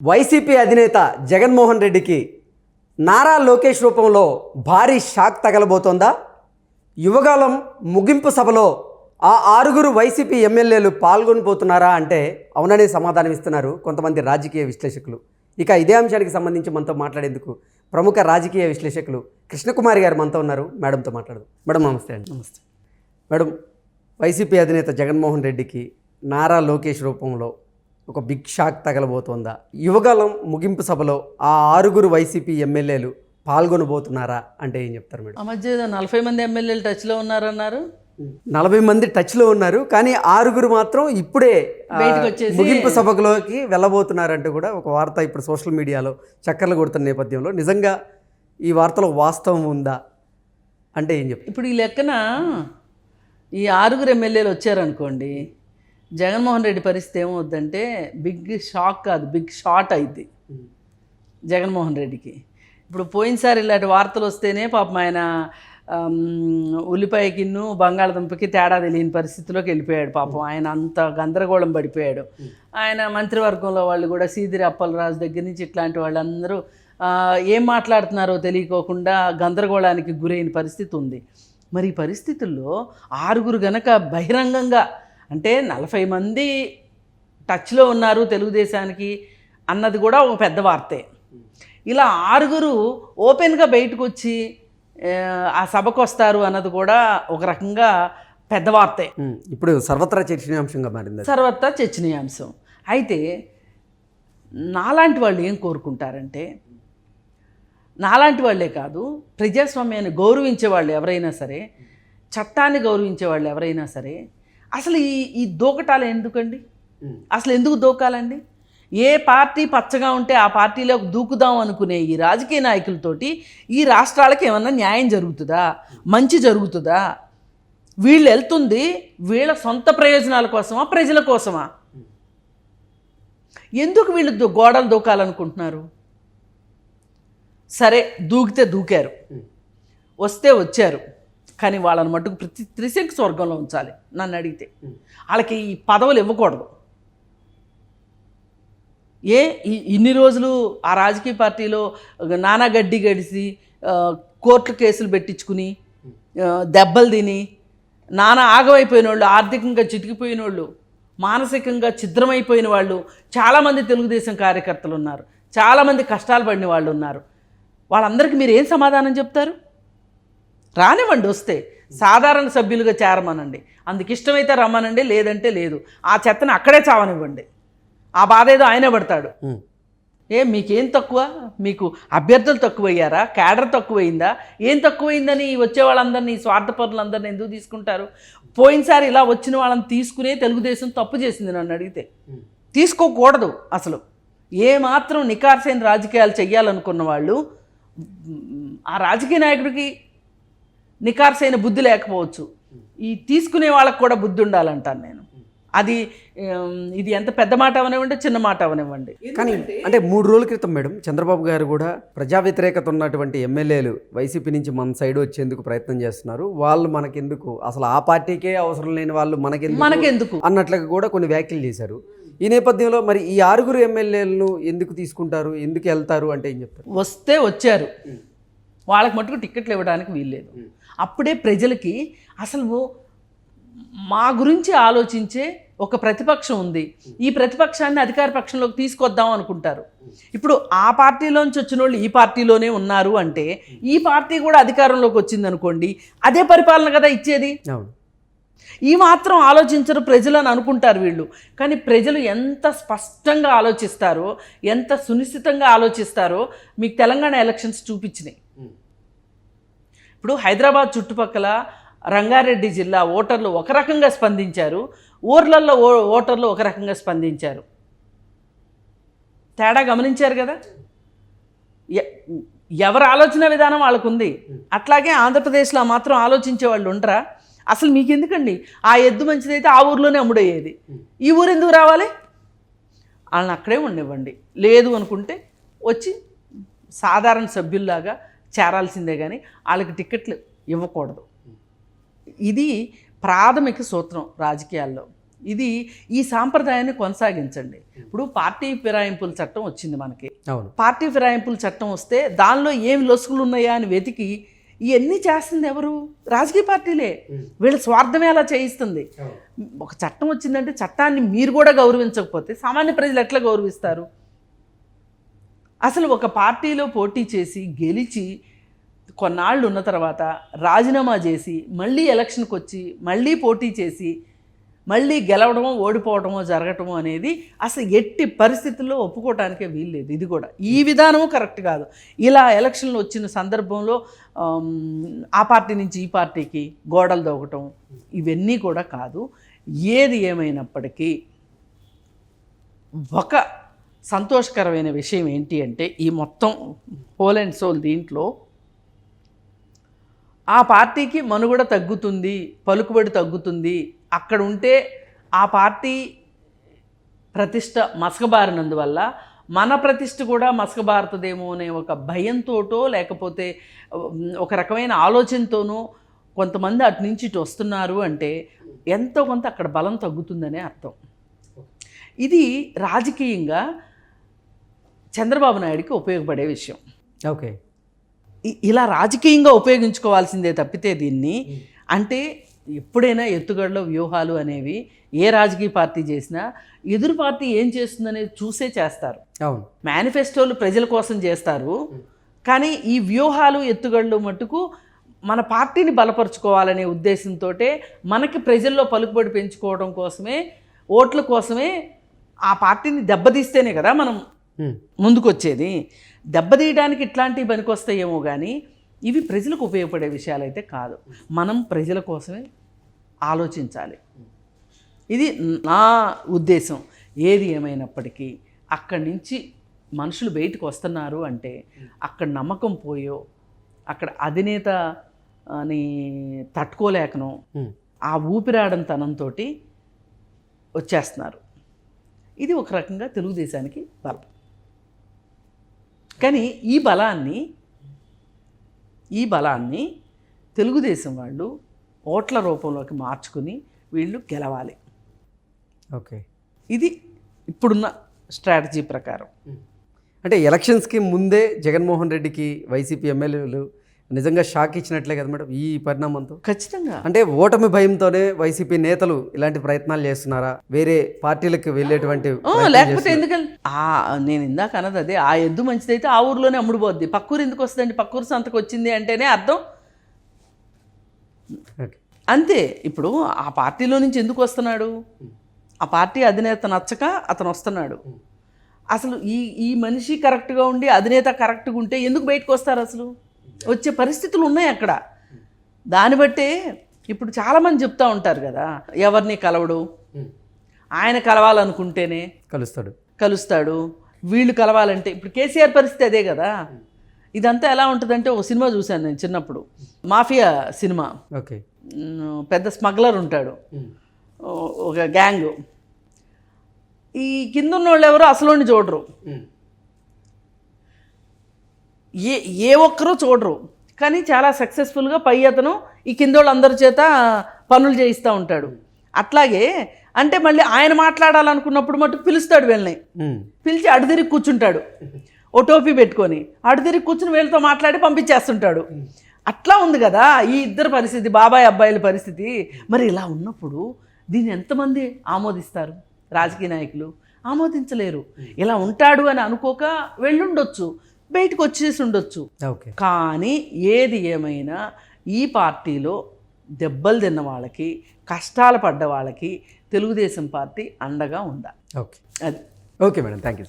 YCP అధినేత జగన్మోహన్ రెడ్డికి నారా లోకేష్ రూపంలో భారీ షాక్ తగలబోతోందా? యువగాలం ముగింపు సభలో ఆ 6 వైసీపీ ఎమ్మెల్యేలు పాల్గొనబోతున్నారా అంటే అవుననే సమాధానం ఇస్తున్నారు కొంతమంది రాజకీయ విశ్లేషకులు. ఇక ఇదే అంశానికి సంబంధించి మనతో మాట్లాడేందుకు ప్రముఖ రాజకీయ విశ్లేషకులు కృష్ణకుమారి గారు మనతో ఉన్నారు. మేడంతో మాట్లాడదాం. మేడం నమస్తే అండి. నమస్తే మేడం, వైసీపీ అధినేత జగన్మోహన్ రెడ్డికి నారా లోకేష్ రూపంలో ఒక బిగ్ షాక్ తగలబోతోందా? యువగాలం ముగింపు సభలో ఆ 6 వైసీపీ ఎమ్మెల్యేలు పాల్గొనబోతున్నారా అంటే ఏం చెప్తారు మేడం? ఆ మధ్య 40 మంది ఎమ్మెల్యేలు టచ్లో ఉన్నారన్నారు. 40 మంది టచ్లో ఉన్నారు, కానీ 6 మాత్రం ఇప్పుడే బయటకు వచ్చేసి ముగింపు సభలోకి వెళ్ళబోతున్నారంటూ కూడా ఒక వార్త ఇప్పుడు సోషల్ మీడియాలో చక్కర్లు కొడుతున్న నేపథ్యంలో నిజంగా ఈ వార్తలో వాస్తవం ఉందా అంటే ఏం చెప్తారు? ఇప్పుడు ఈ లెక్కన ఈ 6 ఎమ్మెల్యేలు వచ్చారనుకోండి, జగన్మోహన్ రెడ్డి పరిస్థితి ఏమవుద్దంటే బిగ్ షాక్ కాదు, బిగ్ షాట్ అయింది జగన్మోహన్ రెడ్డికి. ఇప్పుడు పోయినసారి ఇలాంటి వార్తలు వస్తేనే పాపం ఆయన ఉల్లిపాయకిన్ను బంగాళదుంపకి తేడా తెలియని పరిస్థితిలోకి వెళ్ళిపోయాడు. పాపం ఆయన అంత గందరగోళం పడిపోయాడు. ఆయన మంత్రివర్గంలో వాళ్ళు కూడా సీదిరి అప్పలరాజు దగ్గర నుంచి ఇట్లాంటి వాళ్ళందరూ ఏం మాట్లాడుతున్నారో తెలియకోకుండా గందరగోళానికి గురైన పరిస్థితి ఉంది. మరి ఈ పరిస్థితుల్లో 6 గనక బహిరంగంగా, అంటే 40 మంది టచ్లో ఉన్నారు తెలుగుదేశానికి అన్నది కూడా ఒక పెద్ద వార్తే. ఇలా 6 ఓపెన్గా బయటకు వచ్చి ఆ సభకు వస్తారు అన్నది కూడా ఒక రకంగా పెద్ద వార్తే. ఇప్పుడు సర్వత్రా చర్చనీయాంశంగా మారింది. సర్వత్రా చర్చనీయాంశం. అయితే నాలాంటి వాళ్ళు ఏం కోరుకుంటారంటే, నాలాంటి వాళ్ళే కాదు, ప్రజాస్వామ్యాన్ని గౌరవించే వాళ్ళు ఎవరైనా సరే, చట్టాన్ని గౌరవించే వాళ్ళు ఎవరైనా సరే, అసలు ఈ దూకటాలు ఎందుకండి? అసలు ఎందుకు దూకాలండి? ఏ పార్టీ పచ్చగా ఉంటే ఆ పార్టీలోకి దూకుదాం అనుకునే ఈ రాజకీయ నాయకులతోటి ఈ రాష్ట్రాలకి ఏమన్నా న్యాయం జరుగుతుందా? మంచి జరుగుతుందా? వీళ్ళు వెళ్తుంది వీళ్ళ సొంత ప్రయోజనాల కోసమా, ప్రజల కోసమా? ఎందుకు వీళ్ళు గోడలు దూకాలనుకుంటున్నారు? సరే, దూకితే దూకారు, వస్తే వచ్చారు, కానీ వాళ్ళని మట్టుకు ప్రతి త్రిశంకు స్వర్గంలో ఉంచాలి. నన్ను అడిగితే వాళ్ళకి ఈ పదవులు ఇవ్వకూడదు. ఇన్ని రోజులు ఆ రాజకీయ పార్టీలో నానా గడ్డి గడిసి కోర్టు కేసులు పెట్టించుకుని దెబ్బలు తిని నానా ఆగమైపోయిన వాళ్ళు, ఆర్థికంగా చితికిపోయిన వాళ్ళు, మానసికంగా ఛిద్రమైపోయిన వాళ్ళు చాలామంది తెలుగుదేశం కార్యకర్తలు ఉన్నారు. చాలామంది కష్టాలు పడిన వాళ్ళు ఉన్నారు. వాళ్ళందరికీ మీరు ఏం సమాధానం చెప్తారు? రానివ్వండి, వస్తే సాధారణ సభ్యులుగా చేరమనండి, అందుకు ఇష్టమైతే రమ్మనండి, లేదంటే లేదు. ఆ చెత్తను అక్కడే చావనివ్వండి. ఆ బాధ ఏదో ఆయనే పడతాడు. మీకేం తక్కువ? మీకు అభ్యర్థులు తక్కువయ్యారా? క్యాడర్ తక్కువైందా? ఏం తక్కువైందని వచ్చే వాళ్ళందరినీ, స్వార్థపరులందరినీ ఎందుకు తీసుకుంటారు? పోయినసారి ఇలా వచ్చిన వాళ్ళని తీసుకునే తెలుగుదేశం తప్పు చేసింది. నన్ను అడిగితే తీసుకోకూడదు. అసలు ఏమాత్రం నికార్సైన రాజకీయాలు చెయ్యాలనుకున్న వాళ్ళు, ఆ రాజకీయ నాయకుడికి నికార్సైన బుద్ధి లేకపోవచ్చు, ఈ తీసుకునే వాళ్ళకు కూడా బుద్ధి ఉండాలంటాను నేను. అది ఇది ఎంత పెద్ద మాట అవనివ్వండి, చిన్న మాట అవనివ్వండి. కానీ అంటే 3 రోజుల క్రితం మేడం చంద్రబాబు గారు కూడా ప్రజా వ్యతిరేకత ఉన్నటువంటి ఎమ్మెల్యేలు వైసీపీ నుంచి మన సైడ్ వచ్చేందుకు ప్రయత్నం చేస్తున్నారు, వాళ్ళు మనకెందుకు, అసలు ఆ పార్టీకే అవసరం లేని వాళ్ళు మనకెందుకు అన్నట్లుగా కూడా కొన్ని వ్యాఖ్యలు చేశారు. ఈ నేపథ్యంలో మరి ఈ 6 ఎమ్మెల్యేలను ఎందుకు తీసుకుంటారు, ఎందుకు వెళ్తారు అంటే ఏం చెప్తారు? వస్తే వచ్చారు, వాళ్ళకి మటుకు టిక్కెట్లు ఇవ్వడానికి వీల్లేదు. అప్పుడే ప్రజలకి అసలు మా గురించి ఆలోచించే ఒక ప్రతిపక్షం ఉంది, ఈ ప్రతిపక్షాన్ని అధికార పక్షంలోకి తీసుకొద్దాం అనుకుంటారు. ఇప్పుడు ఆ పార్టీలోంచి వచ్చిన వాళ్ళు ఈ పార్టీలోనే ఉన్నారు అంటే, ఈ పార్టీ కూడా అధికారంలోకి వచ్చింది అనుకోండి, అదే పరిపాలన కదా ఇచ్చేది. ఈ మాత్రం ఆలోచించరు ప్రజలని అనుకుంటారు వీళ్ళు. కానీ ప్రజలు ఎంత స్పష్టంగా ఆలోచిస్తారో, ఎంత సునిశ్చితంగా ఆలోచిస్తారో మీకు తెలంగాణ ఎలక్షన్స్ చూపించినాయి. ఇప్పుడు హైదరాబాద్ చుట్టుపక్కల రంగారెడ్డి జిల్లా ఓటర్లు ఒక రకంగా స్పందించారు, ఊర్లలో ఓటర్లు ఒక రకంగా స్పందించారు. తేడా గమనించారు కదా? ఎవరి ఆలోచన విధానం వాళ్ళకుంది. అట్లాగే ఆంధ్రప్రదేశ్లో మాత్రం ఆలోచించే వాళ్ళు ఉండరా? అసలు మీకు ఎందుకండి? ఆ ఎద్దు మంచిదైతే ఆ ఊర్లోనే అమ్ముడయ్యేది, ఈ ఊరు ఎందుకు రావాలి? వాళ్ళని అక్కడే ఉండనివ్వండి. లేదు అనుకుంటే వచ్చి సాధారణ సభ్యుల్లాగా చేరాల్సిందే, కానీ వాళ్ళకి టికెట్లు ఇవ్వకూడదు. ఇది ప్రాథమిక సూత్రం రాజకీయాల్లో. ఇది ఈ సాంప్రదాయాన్ని కొనసాగించండి. ఇప్పుడు పార్టీ ఫిరాయింపుల చట్టం వచ్చింది మనకి. అవును. పార్టీ ఫిరాయింపుల చట్టం వస్తే దానిలో ఏమి లొసుగులు ఉన్నాయా అని వెతికి ఇవన్నీ చేస్తుంది ఎవరు? రాజకీయ పార్టీలే. వీళ్ళ స్వార్థమే అలా చేయిస్తుంది. ఒక చట్టం వచ్చిందంటే చట్టాన్ని మీరు కూడా గౌరవించకపోతే సామాన్య ప్రజలు ఎట్లా గౌరవిస్తారు? అసలు ఒక పార్టీలో పోటీ చేసి గెలిచి కొన్నాళ్ళు ఉన్న తర్వాత రాజీనామా చేసి మళ్ళీ ఎలక్షన్కి వచ్చి మళ్ళీ పోటీ చేసి మళ్ళీ గెలవడమో ఓడిపోవడమో జరగటమో అనేది అసలు ఎట్టి పరిస్థితుల్లో ఒప్పుకోవటానికే వీల్లేదు. ఇది కూడా ఈ విధానము కరెక్ట్ కాదు. ఇలా ఎలక్షన్లు వచ్చిన సందర్భంలో ఆ పార్టీ నుంచి ఈ పార్టీకి గోడలు దొగటం ఇవన్నీ కూడా కాదు. ఏది ఏమైనప్పటికీ ఒక సంతోషకరమైన విషయం ఏంటి అంటే ఈ మొత్తం హోల్ అండ్ సోల్ దీంట్లో ఆ పార్టీకి మనుగడ తగ్గుతుంది, పలుకుబడి తగ్గుతుంది, అక్కడ ఉంటే ఆ పార్టీ ప్రతిష్ట మసకబారినందువల్ల మన ప్రతిష్ట కూడా మసకబారుతుందేమో అనే ఒక భయంతోటో లేకపోతే ఒక రకమైన ఆలోచనతోనో కొంతమంది అటు నుంచి ఇటు వస్తున్నారు అంటే ఎంతో కొంత అక్కడ బలం తగ్గుతుందనే అర్థం. ఇది రాజకీయంగా చంద్రబాబు నాయుడికి ఉపయోగపడే విషయం. ఓకే. ఇలా రాజకీయంగా ఉపయోగించుకోవాల్సిందే తప్పితే దీన్ని అంటే ఎప్పుడైనా ఎత్తుగడలో వ్యూహాలు అనేవి ఏ రాజకీయ పార్టీ చేసినా ఎదురు పార్టీ ఏం చేస్తుందనేది చూసే చేస్తారు. అవును. మేనిఫెస్టోలు ప్రజల కోసం చేస్తారు, కానీ ఈ వ్యూహాలు ఎత్తుగడలు మట్టుకు మన పార్టీని బలపరుచుకోవాలనే ఉద్దేశంతో మనకి ప్రజల్లో పలుకుబడి పెంచుకోవడం కోసమే, ఓట్ల కోసమే ఆ పార్టీని దెబ్బతీస్తేనే కదా మనం ముందుకొచ్చేది. దెబ్బతీయడానికి ఇట్లాంటివి పనికొస్తాయేమో కానీ ఇవి ప్రజలకు ఉపయోగపడే విషయాలైతే కాదు. మనం ప్రజల కోసమే ఆలోచించాలి. ఇది నా ఉద్దేశం. ఏది ఏమైనప్పటికీ అక్కడి నుంచి మనుషులు బయటకు వస్తున్నారు అంటే అక్కడ నమ్మకం పోయో, అక్కడ అధినేత అని తట్టుకోలేకనో ఆ ఊపిరాడంతనంతో వచ్చేస్తున్నారు. ఇది ఒక రకంగా తెలుగుదేశానికి బలం. కానీ ఈ బలాన్ని తెలుగుదేశం వాళ్ళు ఓట్ల రూపంలోకి మార్చుకుని వీళ్ళు గెలవాలి. ఓకే. ఇది ఇప్పుడున్న స్ట్రాటజీ ప్రకారం. అంటే ఎలక్షన్స్కి ముందే జగన్మోహన్ రెడ్డికి వైసీపీ ఎమ్మెల్యేలు నిజంగా షాక్ ఇచ్చినట్లే కదా మేడం ఈ పరిణామంతో? ఖచ్చితంగా. అంటే ఓటమి భయంతోనే వైసీపీ నేతలు ఇలాంటి ప్రయత్నాలు చేస్తున్నారా? వేరే పార్టీలకు వెళ్ళేటువంటి లేకపోతే ఎందుకంటే నేను ఇందాక అన్నది అదే, ఆ ఎద్దు మంచిదైతే ఆ ఊర్లోనే అమ్ముడుపోద్ది, పక్కూరు ఎందుకు వస్తుందండి? పక్కూరు సంతకు వచ్చింది అంటేనే అర్థం అంతే. ఇప్పుడు ఆ పార్టీలో నుంచి ఎందుకు వస్తున్నాడు? ఆ పార్టీ అధినేత నచ్చక అతను వస్తున్నాడు. అసలు ఈ మనిషి కరెక్ట్గా ఉండి అధినేత కరెక్ట్గా ఉంటే ఎందుకు బయటకు వస్తారు? అసలు వచ్చే పరిస్థితులు ఉన్నాయి అక్కడ. దాన్ని బట్టే ఇప్పుడు చాలామంది చెప్తూ ఉంటారు కదా, ఎవరిని కలవడు, ఆయన కలవాలనుకుంటేనే కలుస్తాడు, వీళ్ళు కలవాలంటే. ఇప్పుడు కేసీఆర్ పరిస్థితి అదే కదా. ఇదంతా ఎలా ఉంటుందంటే, ఒక సినిమా చూశాను నేను చిన్నప్పుడు, మాఫియా సినిమా. ఓకే. పెద్ద స్మగ్లర్ ఉంటాడు, ఒక గ్యాంగ్. ఈ కింద ఉన్న వాళ్ళు ఎవరు అసలు చూడరు, ఏ ఒక్కరూ చూడరు, కానీ చాలా సక్సెస్ఫుల్గా పై అతను ఈ కింద వాళ్ళందరి చేత పనులు చేయిస్తూ ఉంటాడు. అట్లాగే అంటే మళ్ళీ ఆయన మాట్లాడాలనుకున్నప్పుడు మటుకు పిలుస్తాడు వీళ్ళని, పిలిచి అటు తిరిగి కూర్చుంటాడు, ఓ టోపీ పెట్టుకొని అటు తిరిగి కూర్చుని వీళ్ళతో మాట్లాడి పంపించేస్తుంటాడు. అట్లా ఉంది కదా ఈ ఇద్దరు పరిస్థితి, బాబాయ్ అబ్బాయిల పరిస్థితి. మరి ఇలా ఉన్నప్పుడు దీన్ని ఎంతమంది ఆమోదిస్తారు? రాజకీయ నాయకులు ఆమోదించలేరు. ఇలా ఉంటాడు అని అనుకోక వెళ్ళుండొచ్చు, బయటకు వచ్చేసి ఉండొచ్చు. కానీ ఏది ఏమైనా ఈ పార్టీలో దెబ్బలు తిన్న వాళ్ళకి, కష్టాలు పడ్డ వాళ్ళకి తెలుగుదేశం పార్టీ అండగా ఉందా? ఓకే. Madam, thank you.